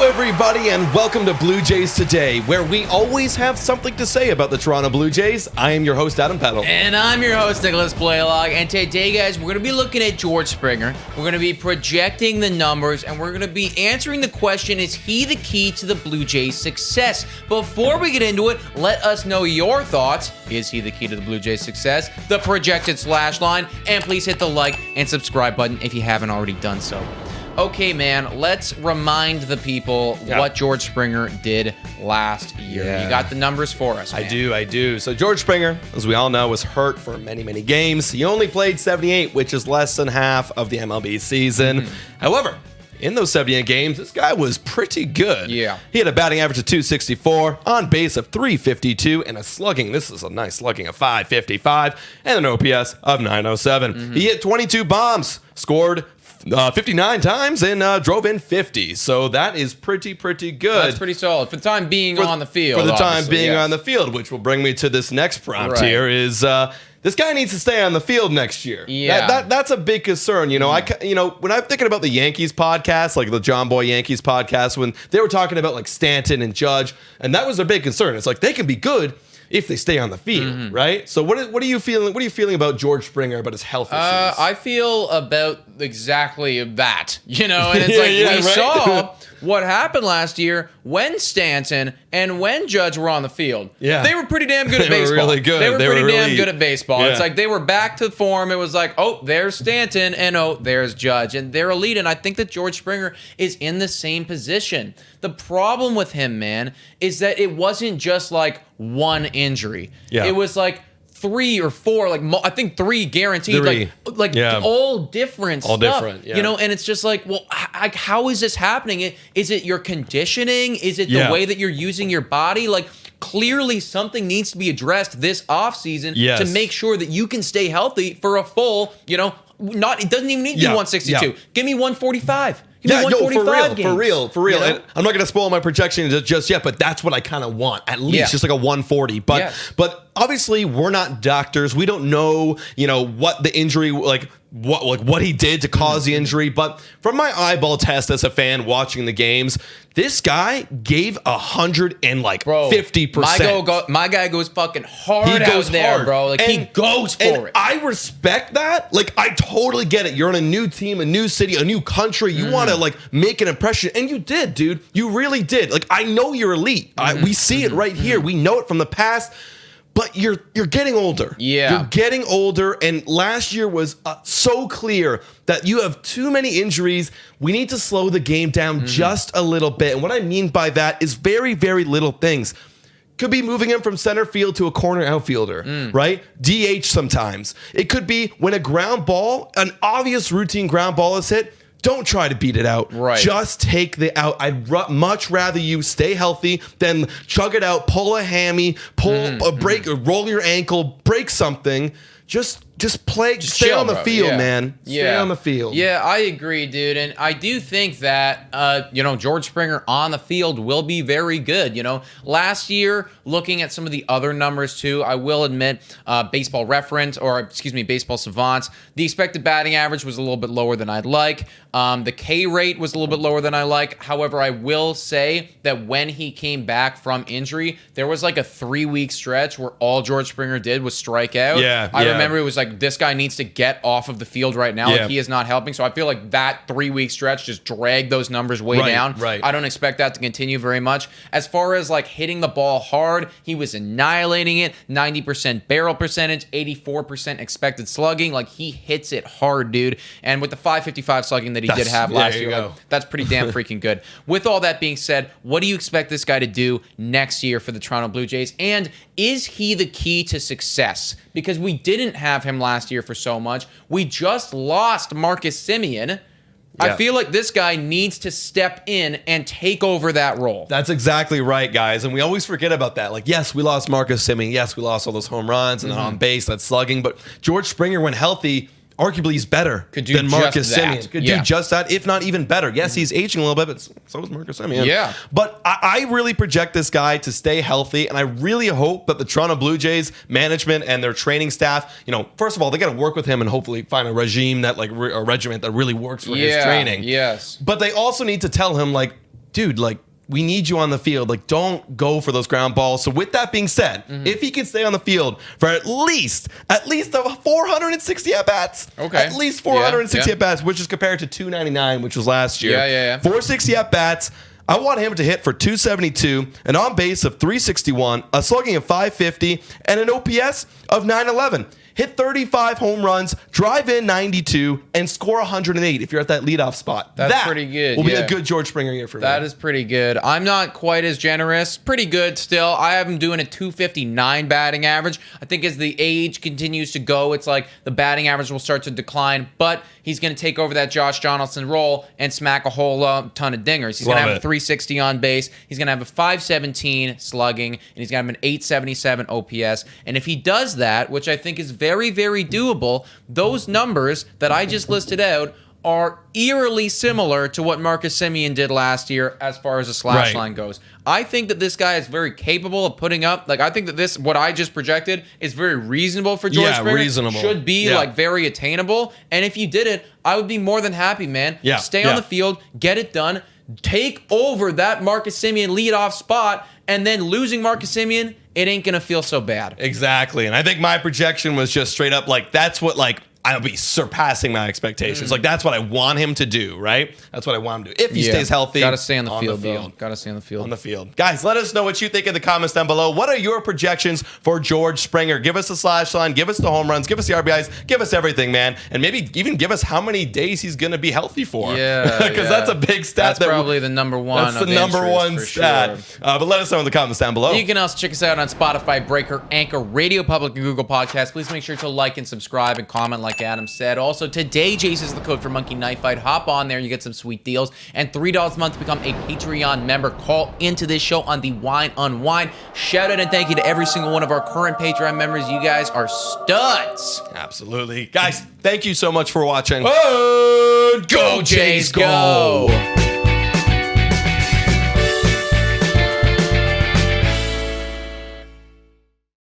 everybody, and welcome to Blue Jays Today, where we always have something to say about the Toronto Blue Jays. I am your host, Adam Peddle. And I'm your host, Nicholas Blaylock. And today, guys, we're going to be looking at George Springer. We're going to be projecting the numbers, and we're going to be answering the question, is he the key to the Blue Jays' success? Before we get into it, let us know your thoughts. Is he the key to the Blue Jays' success? The projected slash line. And please hit the like and subscribe button if you haven't already done so. Okay, man, let's remind the people what George Springer did last year. You got the numbers for us, man. I do. So George Springer, as we all know, was hurt for many, many games. He only played 78, which is less than half of the MLB season. However, in those 78 games, this guy was pretty good. Yeah. He had a batting average of 264, on base of 352, and a slugging, this is a nice slugging, of 555, and an OPS of 907. He hit 22 bombs, scored 59 times, and drove in 50. So that is pretty good. That's pretty solid for the time being on the field. For the time being on the field, which will bring me to this next prompt here is... this guy needs to stay on the field next year. Yeah, that's a big concern. You know, when I'm thinking about the Yankees podcast, like the John Boy Yankees podcast, when they were talking about like Stanton and Judge, and that was their big concern. It's like they can be good if they stay on the field, right? So what are you feeling? What are you feeling about George Springer, about his health issues? I feel about exactly that, and it's we saw what happened last year when Stanton and when Judge were on the field. Yeah. They were pretty damn good at baseball. They were really good. They were pretty damn good at baseball. Yeah. It's like they were back to form. It was like, oh, there's Stanton, and oh, there's Judge, and they're elite. And I think that George Springer is in the same position. The problem with him, man, is that it wasn't just like one injury. Yeah. It was like 3 or 4, I think 3 guaranteed, all different stuff. All different, and it's just like, well, how is this happening? Is it your conditioning? Is it the way that you're using your body? Like, clearly something needs to be addressed this offseason to make sure that you can stay healthy for a full, it doesn't even need to be 162. Give me 145. For real. And I'm not going to spoil my projection just yet, but that's what I kind of want. At least just like a 140. But obviously we're not doctors. We don't know, what the injury, what he did to cause the injury. But from my eyeball test as a fan watching the games, this guy gave 150%. My guy goes fucking hard out there, bro. Like, he goes for it. I respect that. Like, I totally get it. You're on a new team, a new city, a new country. You want to make an impression, and you did, dude. You really did. Like, I know you're elite. We see it right here. We know it from the past. But you're getting older. Yeah. You're getting older, and last year was so clear that you have too many injuries. We need to slow the game down just a little bit. And what I mean by that is very, very little things. Could be moving him from center field to a corner outfielder, right? DH sometimes. It could be when a ground ball, an obvious routine ground ball is hit, don't try to beat it out. Right. Just take the out. I'd much rather you stay healthy than chug it out, pull a hammy, pull a break, or roll your ankle, break something. Just play. Just stay on the field, man. Stay on the field. Yeah, I agree, dude. And I do think that, George Springer on the field will be very good. Last year, looking at some of the other numbers too, I will admit, Baseball Savant, the expected batting average was a little bit lower than I'd like. The K rate was a little bit lower than I like. However, I will say that when he came back from injury, there was like a 3-week stretch where all George Springer did was strike out. I remember it was like, this guy needs to get off of the field right now. Like, he is not helping. So I feel like that 3-week stretch just dragged those numbers way down. Right. I don't expect that to continue very much. As far as like hitting the ball hard, he was annihilating it. 90% barrel percentage, 84% expected slugging. Like, he hits it hard, dude. And with the 555 slugging that he did have last year, that's pretty damn freaking good. With all that being said, what do you expect this guy to do next year for the Toronto Blue Jays? And is he the key to success? Because we didn't have him last year for so much. We just lost Marcus Semien. I feel like this guy needs to step in and take over that role. That's exactly right, guys. And we always forget about that. Like, yes, we lost Marcus Semien. Yes, we lost all those home runs and on base, that slugging. But George Springer, when healthy, arguably he's better than Marcus Semien. Could do just that, if not even better. Yes, he's aging a little bit, but so is Marcus Semien. Yeah. But I really project this guy to stay healthy, and I really hope that the Toronto Blue Jays management and their training staff, first of all, they got to work with him and hopefully find a regime that a regiment that really works for his training. Yes. But they also need to tell him, dude, like, we need you on the field. Like, don't go for those ground balls. So with that being said, if he can stay on the field for at least 460 at-bats. Okay. At least 460 Yeah. at-bats, which is compared to 299, which was last year. Yeah. 460 at-bats. I want him to hit for 272, an on base of 361, a slugging of 550, and an OPS of 911. Hit 35 home runs, drive in 92, and score 108 if you're at that leadoff spot. That's that pretty good, will be yeah. a good George Springer year for me. That is pretty good. I'm not quite as generous. Pretty good still. I have him doing a 259 batting average. I think as the age continues to go, it's like the batting average will start to decline, but he's going to take over that Josh Donaldson role and smack a whole ton of dingers. He's going to have a 360 on base. He's going to have a 517 slugging, and he's going to have an 877 OPS. And if he does that, which I think is very, very doable, those numbers that I just listed out are eerily similar to what Marcus Semien did last year as far as the slash line goes. I think that this guy is very capable of putting up, like, I think that this, what I just projected, is very reasonable for George Springer. Reasonable. Should be, like, very attainable. And if you did it, I would be more than happy, man. Yeah. Stay on the field, get it done, take over that Marcus Semien leadoff spot, and then losing Marcus Semien, it ain't going to feel so bad. Exactly. And I think my projection was just straight up like, that's what, like, I'll be surpassing my expectations. Like, that's what I want him to do, right? That's what I want him to do. If he stays healthy. Got to stay on the field, though. Got to stay on the field. On the field. Guys, let us know what you think in the comments down below. What are your projections for George Springer? Give us the slash line. Give us the home runs. Give us the RBIs. Give us everything, man. And maybe even give us how many days he's going to be healthy for. Yeah. Because that's a big stat. That's probably the number one. That's the number one stat. Sure. But let us know in the comments down below. You can also check us out on Spotify, Breaker, Anchor, Radio Public, and Google Podcasts. Please make sure to like and subscribe and comment like Adam said. Also, today, Jace is the code for Monkey Knife Fight. Hop on there, you get some sweet deals. And $3 a month to become a Patreon member. Call into this show on the Wine Unwind. Shout out and thank you to every single one of our current Patreon members. You guys are studs. Absolutely. Guys, thank you so much for watching. Go, Jays, go!